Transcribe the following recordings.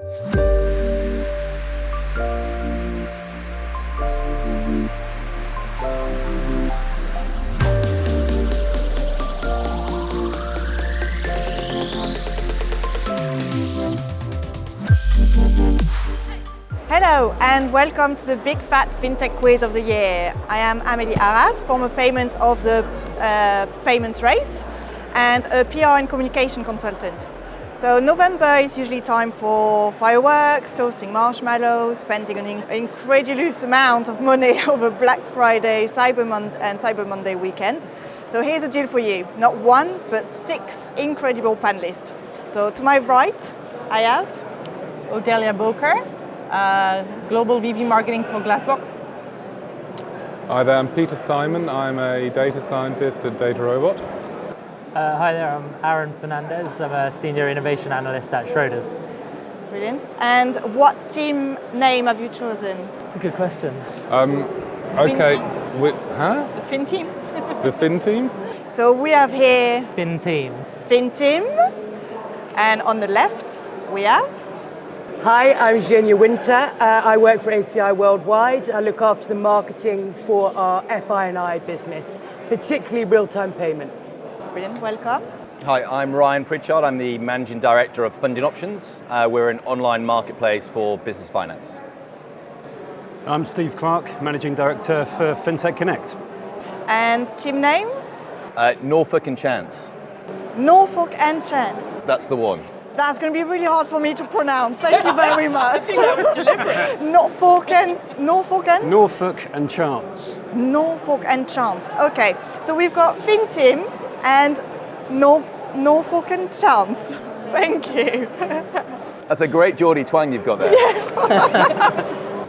Hello and welcome to the Big Fat FinTech Quiz of the Year. I am Amelie Arras, former payments of the payments race and a PR and communication consultant. So November is usually time for fireworks, toasting marshmallows, spending an incredulous amount of money over Black Friday, Cyber Monday weekend. So here's a deal for you, not one but 6 incredible panelists. So to my right I have Audelia Boker, Global VP Marketing for Glassbox. Hi there, I'm Peter Simon. I'm a data scientist at Data Robot. Hi there, I'm Arun Fernandez. I'm a Senior Innovation Analyst at Schroders. Brilliant. And what team name have you chosen? That's a good question. Okay, The Fin team. the Fin team? So we have here Fin team. Fin team, and on the left we have. Hi, I'm Zhenya Winter. I work for ACI Worldwide. I look after the marketing for our FI&I business, particularly real-time payments. Brilliant, welcome. Hi, I'm Ryan Pritchard. I'm the Managing Director of Funding Options. We're an online marketplace for business finance. I'm Steve Clark, Managing Director for Fintech Connect. And team name? Norfolk and Chance. Norfolk and Chance. That's the one. That's going to be really hard for me to pronounce. Thank you very much. I think that was deliberate. Norfolk and Chance. Norfolk and Chance. Okay, so we've got Fin team and Norfolk and Chance. Thank you. That's a great Geordie twang you've got there.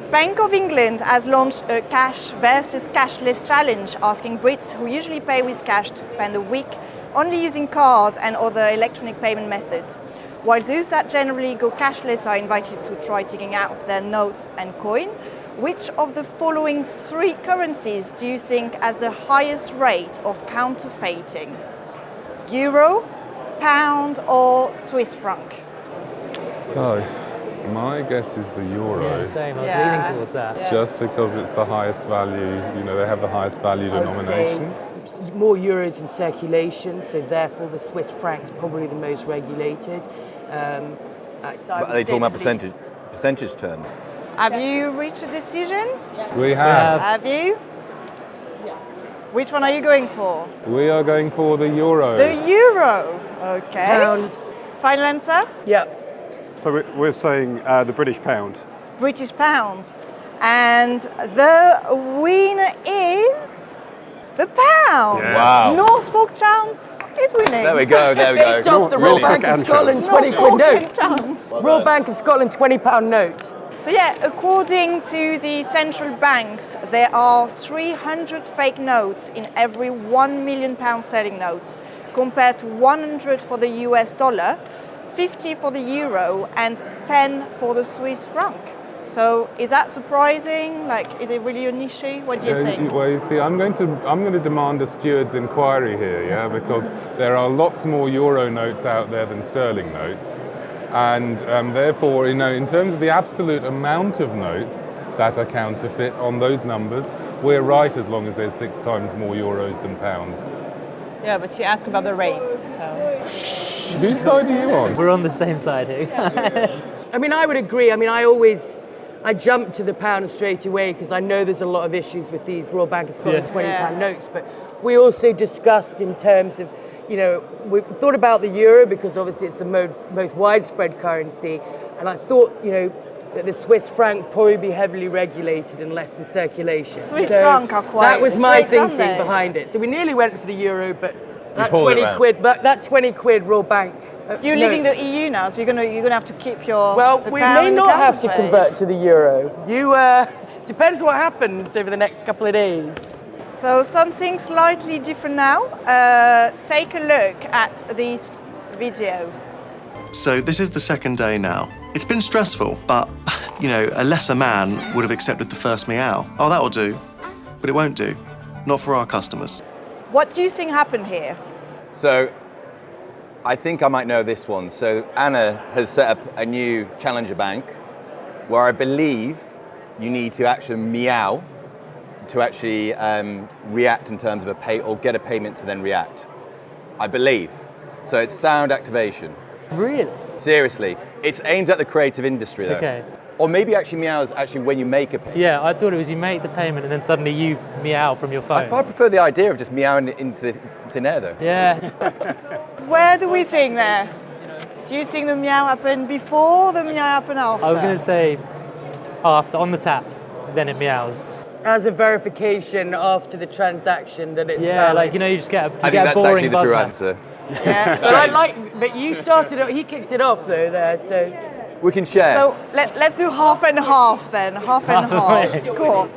Bank of England has launched a cash versus cashless challenge, asking Brits who usually pay with cash to spend a week only using cards and other electronic payment methods. While those that generally go cashless are invited to try taking out their notes and coin. Which of the following 3 currencies do you think has the highest rate of counterfeiting? Euro, pound or Swiss franc? So, my guess is the euro. Yeah, same. I was leaning towards that. Just because it's the highest value, they have the highest value denomination. More euros in circulation, so therefore the Swiss franc's probably the most regulated. But are they talking about percentage terms? Have you reached a decision? We have. Have you? Yeah. Which one are you going for? We are going for the euro. The euro. Okay. Pound. Final answer? Yeah. So we're saying the British pound. British pound. And the winner is the pound. Yes. Wow. Norfolk Chance is winning. There we go. Based off the Royal Bank of Scotland 20 quid note. Chance. Royal Bank of Scotland £20 note. So yeah, according to the central banks, there are 300 fake notes in every £1 million sterling notes, compared to 100 for the US dollar, 50 for the euro, and 10 for the Swiss franc. So is that surprising? Is it really an issue? What do you think? Well, you see, I'm going to demand a steward's inquiry here, because there are lots more euro notes out there than sterling notes, and therefore, in terms of the absolute amount of notes that are counterfeit on those numbers, we're right as long as there's 6 times more euros than pounds. Yeah, but she asked about the rate. So. Whose side are you on? We're on the same side here. I mean, I would agree. I mean, I jump to the pound straight away because I know there's a lot of issues with these Royal Bank of Scotland £20 notes. But we also discussed in terms of, we thought about the euro because obviously it's the most widespread currency. And I thought, that the Swiss franc probably be heavily regulated and less in circulation. Swiss franc are quite. That was my thinking behind it. So we nearly went for the euro, but that 20 quid, Royal Bank. You're leaving the EU now, so you're gonna have to keep your. Well, the we pound may in the not have to counterfeit. convert to the euro. Depends what happens over the next couple of days. So something slightly different now. Take a look at this video. So this is the second day now. It's been stressful, but, a lesser man would have accepted the first meow. Oh, that'll do. But it won't do. Not for our customers. What do you think happened here? So I think I might know this one. So Anna has set up a new challenger bank where I believe you need to actually meow to actually react in terms of a pay or get a payment to then react. I believe. So it's sound activation. Really? Seriously. It's aimed at the creative industry though. Okay. Or maybe actually meows actually when you make a payment. Yeah, I thought it was you make the payment and then suddenly you meow from your phone. I prefer the idea of just meowing into the thin air though. Yeah. Where do we think there? Do you think the meow happened before, the meow happened after? I was going to say after, on the tap, then it meows. As a verification after the transaction that it's Yeah, valid. like, you know, you just get a, you I get think a that's boring actually the buzzer. true answer. Yeah, but you started it, he kicked it off though there, so. We can share. So let's do half and half then. Half and half. Cool.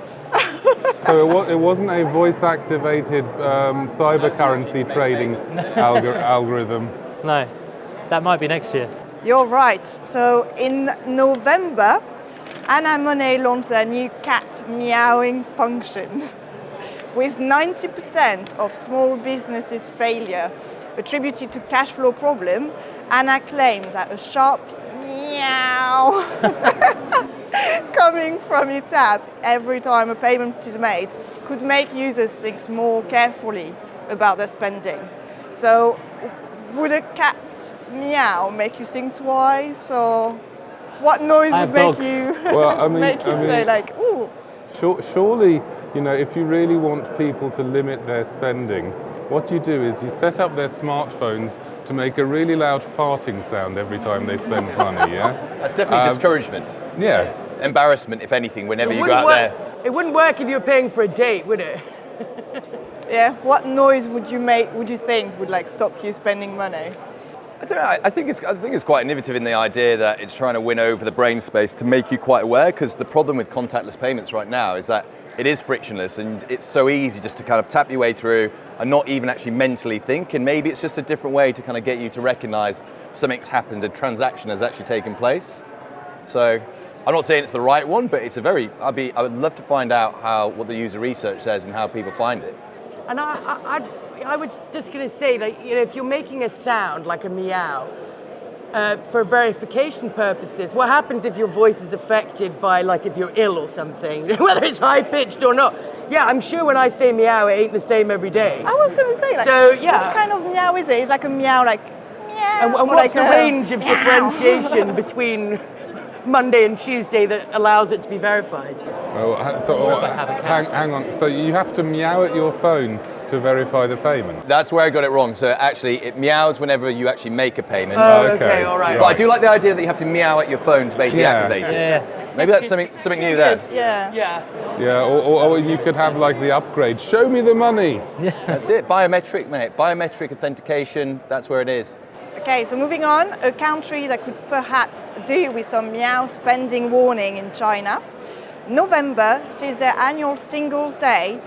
So it wasn't a voice-activated cyber currency trading algorithm. No, that might be next year. You're right. So in November, Anna Money launched their new cat meowing function. With 90% of small businesses' failure attributed to cash flow problem, Anna claims that a sharp meow coming from its app every time a payment is made could make users think more carefully about their spending. So would a cat meow make you think twice, or what noise would make dogs. you Well, make you say like, ooh? Surely, you know, if you really want people to limit their spending, what you do is you set up their smartphones to make a really loud farting sound every time they spend money, yeah? That's definitely discouragement. Yeah. Embarrassment, if anything, whenever It you go wouldn't out there. work- It wouldn't work if you were paying for a date, would it? Yeah, what noise would you think would like stop you spending money? I don't know. I think it's quite innovative in the idea that it's trying to win over the brain space to make you quite aware. Because the problem with contactless payments right now is that it is frictionless and it's so easy just to kind of tap your way through and not even actually mentally think. And maybe it's just a different way to kind of get you to recognise something's happened, a transaction has actually taken place. So I'm not saying it's the right one, but it's a very. I would love to find out what the user research says and how people find it. And I was just going to say, like, you know, if you're making a sound like a meow for verification purposes, what happens if your voice is affected by, like, if you're ill or something, whether it's high pitched or not? Yeah, I'm sure when I say meow, it ain't the same every day. I was going to say, like, So, yeah. what kind of meow is it? It's like a meow, like meow. And or what's like the a range of meow? differentiation between Monday and Tuesday that allows it to be verified? Oh, so hang on. So you have to meow at your phone to verify the payment. That's where I got it wrong. So actually, it meows whenever you actually make a payment. Oh, okay, all right. But I do like the idea that you have to meow at your phone to basically Yeah. activate it. Yeah. Maybe that's something new there. Yeah. Yeah. Yeah, or you could have like the upgrade. Show me the money. That's it. Biometric, mate. Biometric authentication. That's where it is. Okay, so moving on, a country that could perhaps do with some meow spending warning in China. November sees their annual Singles Day.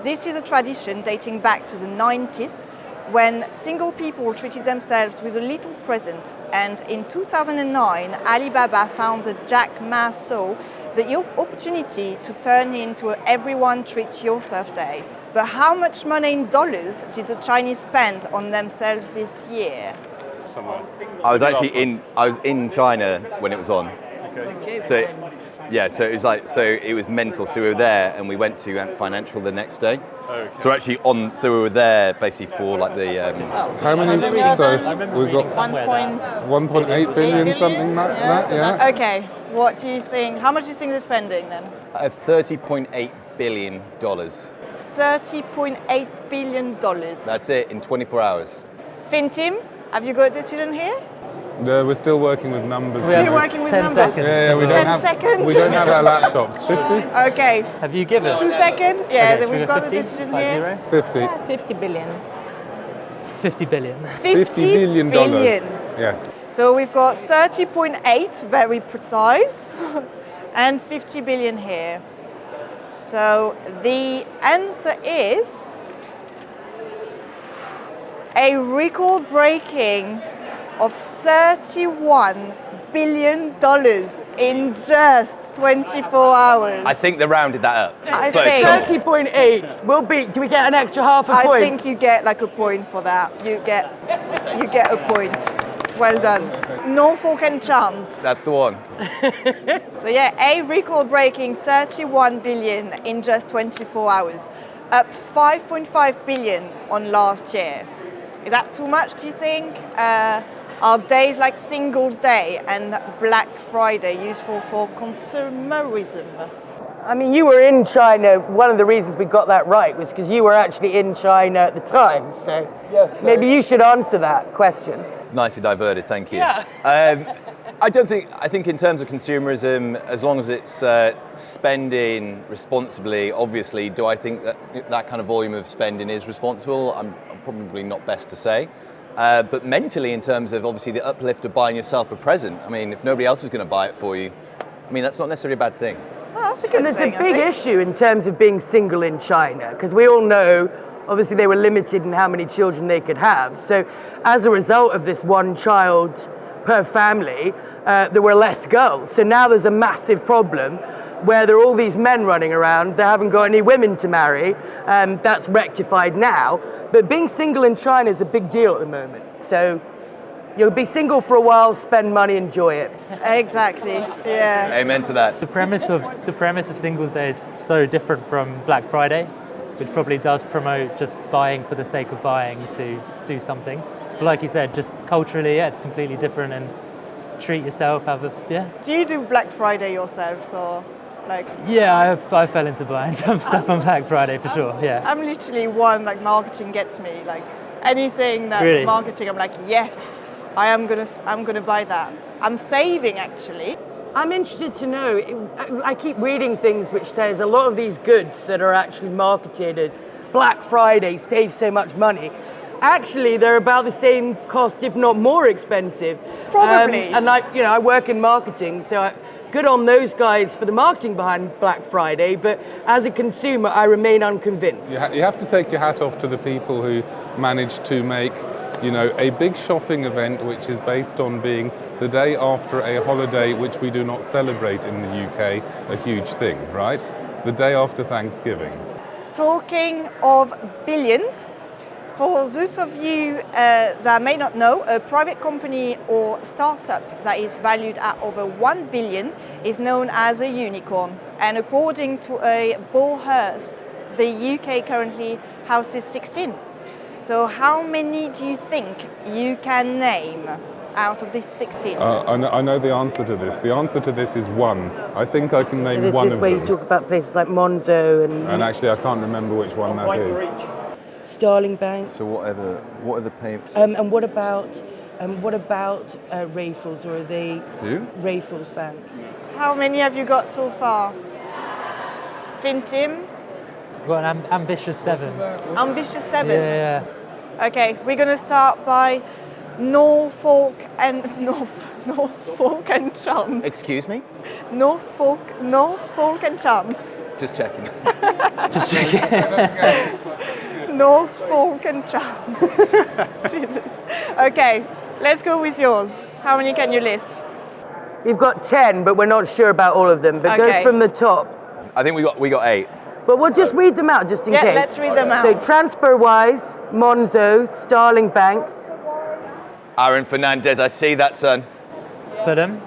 This is a tradition dating back to the 90s when single people treated themselves with a little present. And in 2009, Alibaba founder Jack Ma saw the opportunity to turn into an everyone treat yourself day. But how much money in dollars did the Chinese spend on themselves this year? I was in China when it was on. Okay. So it was mental. So we were there and we went to Ant Financial the next day. Okay. So we were there basically for like the. How many? So we've got 1.8 1.8 billion, something like that. Yeah. Okay, what do you think? How much do you think they're spending then? $30.8 billion. $30.8 billion. That's it in 24 hours. Finteam, have you got a decision here? We're still working with numbers. Still working with 10 numbers? seconds. Yeah, we don't 10 have. seconds. We don't have our laptops. 50. Okay, Have you given? 2 seconds. Yeah, Okay, then should we we've go got a 50? decision 50? here. 50. 50 billion. 50 billion. 50 billion dollars. Yeah. So we've got 30.8, very precise, and 50 billion here. So the answer is a record-breaking of $31 billion in just 24 hours. I think they rounded that up. I But it's think- not. 30.8. Will be. Do we get an extra half a I point? think you get like a point for that. You get You get a point. Well done. Norfolk and Chance. That's the one. So yeah, a record-breaking 31 billion in just 24 hours, up 5.5 billion on last year. Is that too much, do you think? Are days like Singles Day and Black Friday useful for consumerism? I mean, you were in China. One of the reasons we got that right was because you were actually in China at the time. So maybe you should answer that question. Nicely diverted, thank you. Yeah. I think in terms of consumerism, as long as it's spending responsibly, obviously, do I think that kind of volume of spending is responsible? I'm probably not best to say. But mentally, in terms of obviously the uplift of buying yourself a present, I mean, if nobody else is going to buy it for you, I mean, that's not necessarily a bad thing. Oh, that's a good thing. thing. And there's a big issue in terms of being single in China, because we all know, obviously, they were limited in how many children they could have. So as a result of this one child per family, there were less girls. So now there's a massive problem where there are all these men running around, they haven't got any women to marry. That's rectified now. But being single in China is a big deal at the moment. So you'll be single for a while, spend money, enjoy it. Exactly, yeah. Amen to that. The premise of Singles Day is so different from Black Friday, which probably does promote just buying for the sake of buying to do something. But like you said, just culturally, yeah, it's completely different, and treat yourself, Do you do Black Friday yourselves, or like? Yeah, I fell into buying some stuff on Black Friday for sure, yeah. I'm literally one, like marketing gets me, like anything that Really? marketing, I'm like, yes, I'm gonna buy that. I'm saving actually. I'm interested to know, I keep reading things which says a lot of these goods that are actually marketed as Black Friday, save so much money. Actually, they're about the same cost, if not more expensive. Probably. And I work in marketing, so good on those guys for the marketing behind Black Friday, but as a consumer, I remain unconvinced. You have to take your hat off to the people who managed to make, a big shopping event which is based on being the day after a holiday which we do not celebrate in the UK, a huge thing, right? It's the day after Thanksgiving. Talking of billions, for those of you that may not know, a private company or startup that is valued at over 1 billion is known as a unicorn. And according to a Bohurst, the UK currently houses 16. So how many do you think you can name out of these 16? I know the answer to this. The answer to this is one. I think I can name This one is of where them. you talk about places like Monzo And actually, I can't remember which one that is. Starling Bank. So what are the payments? And what about Raffles, or are they Who? Raffles Bank? How many have you got so far? Fintim? Got an ambitious 7. Ambitious 7? Yeah. Okay, we're gonna start by Norfolk and Chance. Excuse me? Norfolk and Chance. Just checking. Just checking. Norfolk and Chance. Jesus. Okay, let's go with yours. How many can you list? We've got 10, but we're not sure about all of them. But Okay. go from the top. I think we got 8. But we'll just read them out just in Yeah, case. let's read them out. So TransferWise, Monzo, Starling Bank. Arun Fernandez, I see that, son. Pardon?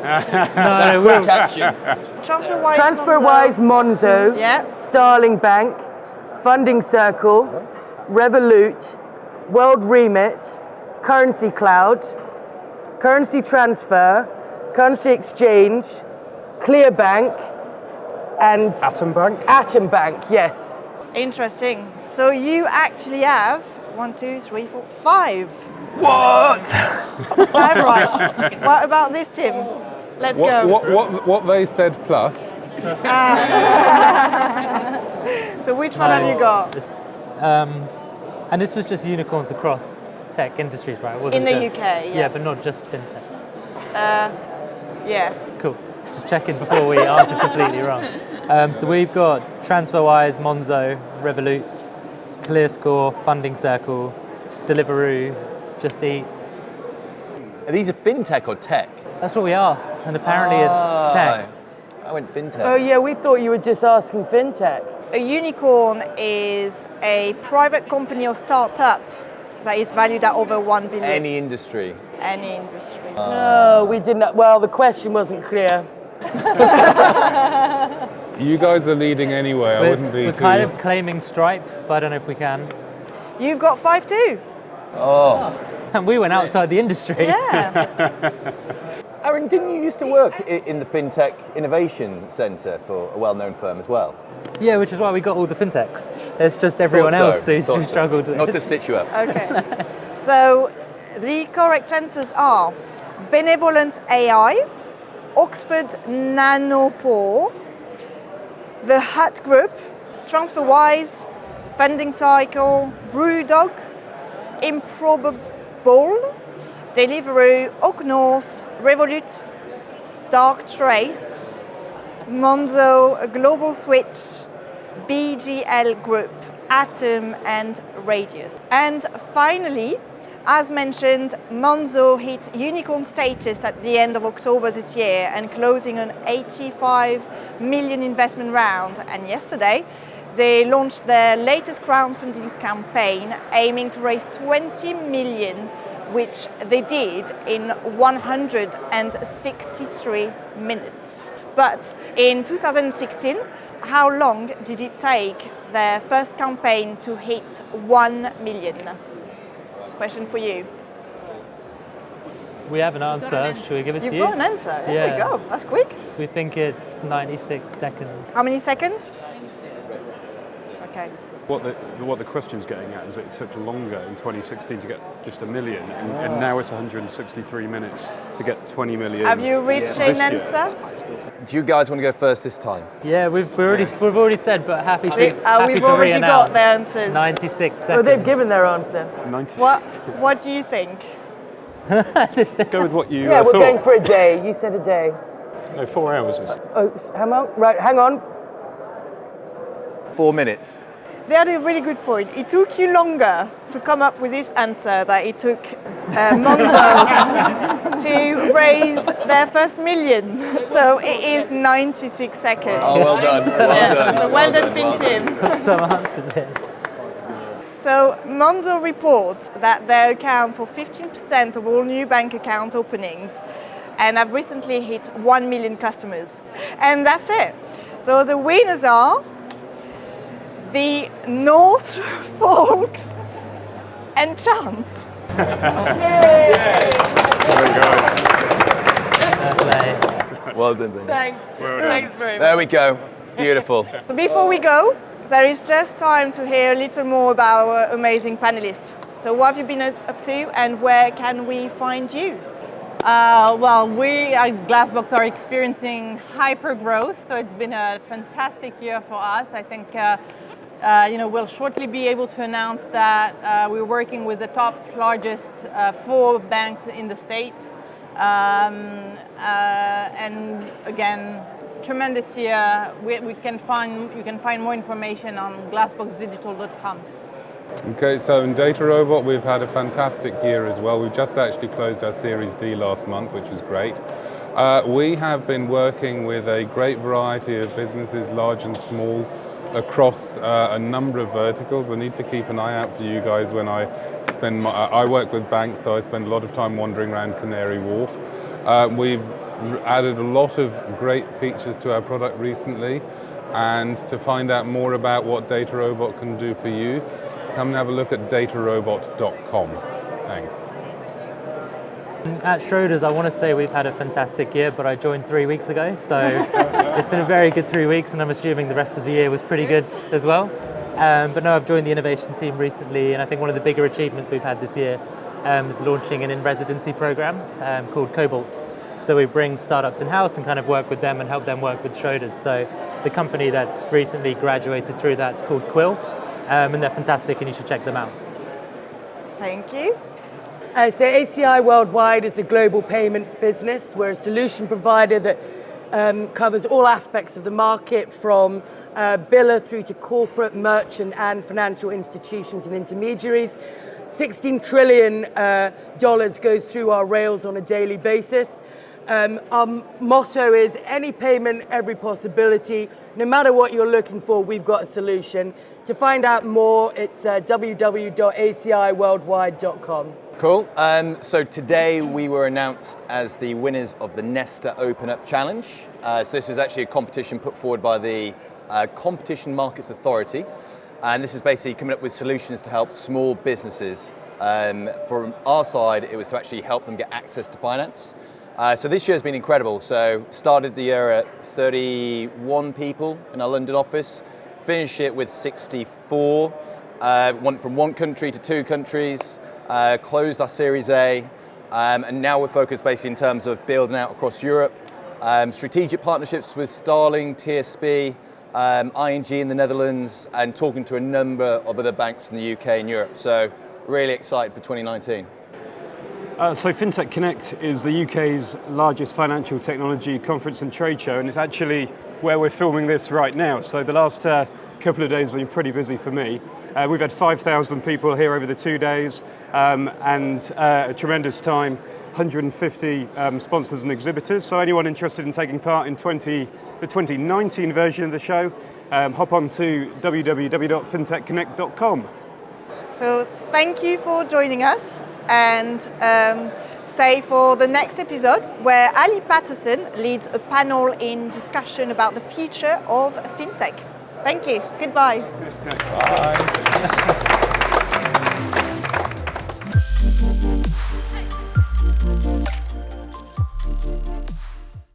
That No, crack at you. TransferWise. Monzo, Yeah. Starling Bank, Funding Circle, Revolut, World Remit, Currency Cloud, Currency Transfer, Currency Exchange, Clearbank, and Atom Bank. Atom Bank, yes. Interesting. So you actually have 1, 2, 3, 4, 5. What? 5 right. What about this, Tim? Let's go. What they said plus. So which one have you got? And this was just unicorns across tech industries, right? It wasn't In the just- UK, yeah. Yeah, but not just fintech. Yeah. Cool. Just checking before we answer completely wrong. So we've got TransferWise, Monzo, Revolut, ClearScore, Funding Circle, Deliveroo, Just Eat. Are these a fintech or tech? That's what we asked, and apparently it's tech. I went fintech. Oh yeah, we thought you were just asking fintech. A unicorn is a private company or startup that is valued at over 1 billion. Any industry. Any industry. No, we did not. Well, the question wasn't clear. You guys are leading anyway. I wouldn't be We're too... kind of claiming Stripe, but I don't know if we can. You've got 5 too. Oh. And we went outside the industry. Yeah. Arun, didn't you used to work in the Fintech Innovation Centre for a well-known firm as well? Yeah, which is why we got all the fintechs. It's just everyone else who's struggled with Not it. to stitch you up. Okay. So the correct answers are Benevolent AI, Oxford Nanopore, The Hut Group, TransferWise, Funding Cycle, Brewdog, Improbable, Deliveroo, Oak North, Revolut, Dark Trace, Monzo, Global Switch, BGL Group, Atom and Radius. And finally, as mentioned, Monzo hit unicorn status at the end of October this year and closing an 85 million investment round. And yesterday, they launched their latest crowdfunding campaign aiming to raise 20 million, which they did in 163 minutes. But in 2016, how long did it take their first campaign to hit 1 million? Question for you. We have an answer. Should we give it You've to you? got an answer. There Yeah. we go. That's quick. We think it's 96 seconds. How many seconds? Okay. What the question's getting at is that it took longer in 2016 to get just 1 million, and now it's 163 minutes to get 20 million. Have you reached this an year. answer? Do you guys want to go first this time? Yeah, we've already said, but happy to We've already re-announce. got their answers. 96 seconds. Well, they've given their answer. 90. What do you think? Go with what you Yeah, we're thought. going for a day. You said a day. No, 4 hours is. Oh, hang on. Right, hang on. 4 minutes. They had a really good point. It took you longer to come up with this answer than it took Monzo to raise their first million. So it is 96 seconds. Oh, well done. Well done. So well done, Fintim. Some answers in. So Monzo reports that they account for 15% of all new bank account openings and have recently hit 1 million customers. And that's it. So the winners are the Norfolk and Chance. Well done, Zhenya. Thanks. Thanks very much. There we go. Beautiful. Before we go, there is just time to hear a little more about our amazing panelists. So what have you been up to and where can we find you? Well, we at Glassbox are experiencing hyper growth, so it's been a fantastic year for us. I think we'll shortly be able to announce that we're working with the top largest 4 banks in the States. And again, tremendous year. You can find more information on glassboxdigital.com. Okay, so in Data Robot, we've had a fantastic year as well. We've just actually closed our Series D last month, which was great. We have been working with a great variety of businesses, large and small, across a number of verticals. I need to keep an eye out for you guys when I work with banks, so I spend a lot of time wandering around Canary Wharf. We've added a lot of great features to our product recently, and to find out more about what Data Robot can do for you, come and have a look at datarobot.com. Thanks. At Schroders, I want to say we've had a fantastic year, but I joined 3 weeks ago, so it's been a very good 3 weeks, and I'm assuming the rest of the year was pretty good as well. But no, I've joined the innovation team recently, and I think one of the bigger achievements we've had this year is launching an in-residency program called Cobalt. So we bring startups in-house and kind of work with them and help them work with Schroders. So the company that's recently graduated through that's called Quill, and they're fantastic, and you should check them out. Thank you. So ACI Worldwide is a global payments business. We're a solution provider that covers all aspects of the market, from biller through to corporate, merchant and financial institutions and intermediaries. $16 trillion goes through our rails on a daily basis. Our motto is any payment, every possibility. No matter what you're looking for, we've got a solution. To find out more, it's www.aciworldwide.com. Cool. So today we were announced as the winners of the Nesta Open Up Challenge. So this is actually a competition put forward by the Competition Markets Authority. And this is basically coming up with solutions to help small businesses. From our side, it was to actually help them get access to finance. So this year has been incredible. So started the year at 31 people in our London office, finished it with 64, went from one country to 2 countries, closed our Series A, and now we're focused basically in terms of building out across Europe, strategic partnerships with Starling, TSB, ING in the Netherlands, and talking to a number of other banks in the UK and Europe. So really excited for 2019. So Fintech Connect is the UK's largest financial technology conference and trade show, and it's actually where we're filming this right now. So the last couple of days have been pretty busy for me. We've had 5,000 people here over the 2 days, and a tremendous time, 150 sponsors and exhibitors. So anyone interested in taking part in the 2019 version of the show, hop on to www.fintechconnect.com. So thank you for joining us, and stay for the next episode where Ali Patterson leads a panel in discussion about the future of fintech. Thank you. Goodbye. Bye.